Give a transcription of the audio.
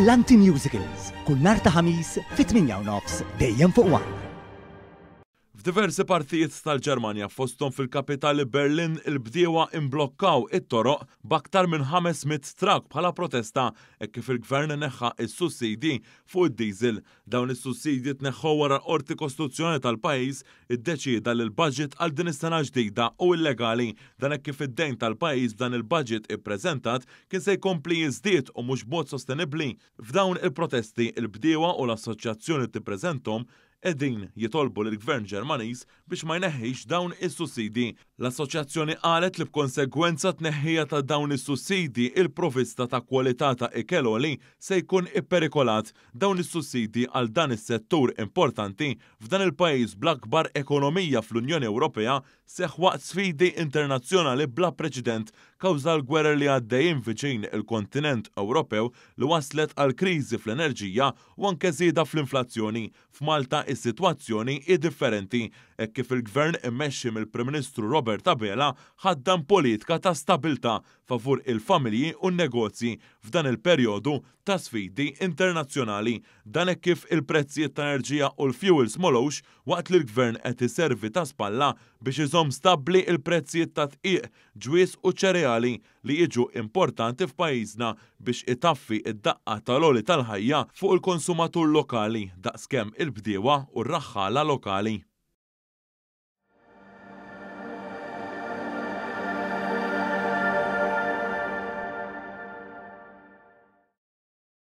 Brillanti Musicals, kull nhar ta' ħamis fit-8:30 dejjem fuq One. F'diversi partijiet tal-Ġermanja fosthom fil-kapitali Berlin il-bdiewa imblokkaw it-toroq b'aktar minn 500 trak bħala protesta kif il-gvern neħħa is-sussidi fuq id-diesel. Dawn is-sussidi tneħħu wara l-Qorti Kostituzzjonali tal-pajjiż iddeċieda li l-budget għal din is-sena ġdida u illegali. Dan hekk kif id-dejn tal-pajjiż b'dan il-budget ippreżentat kien se jkompli jiżdied u mhux b'mod sostenibbli. F'dawn il-protesti il-bdiewa u l-assoċjazzjoni tippreżenthom qegħdin jitolbu lill-Gvern Ġermaniż biex ma jneħħix dawn is-sussidi. L-assoċjazzjoni qalet li b'konsegwenza tneħħija ta' dawn is-sussidi il-provista ta' kwalità ta' ikel oli se jkun ipperikolat. Dawn is-sussidi għal dan is-settur importanti f'dan il-pajjiż bl-akbar ekonomija fl-Unjoni Ewropea seħħ waqt sfidi internazzjonali bla preċedent kawża l-gwerer li għaddejjin viċin il-kontinent Ewropew li waslet għal kriżi fl-enerġija u anke żieda fl-inflazzjoni. F'Malta is-sitwazzjoni hi differenti hekk kif il-Gvern immexxi mill-Prim Ministru Robert Abela ħaddam politika ta' stabilità favur il-familji u n-negozji f'dan il-perjodu ta' sfidi internazzjonali. Dan hekk kif il-prezzijiet ta' enerġija u l-fuels molux waqt li l-Gvern qed iservi ta' spalla biex iżomm stabbli il-prezzijiet ta' tqiq, ġwies u ċereali li jiġu importanti f'pajjiżna biex itaffi id-daqqa tal-oli tal-ħajja fuq il-konsumatur lokali daqskemm il-bdiewa u r-raħħala lokali.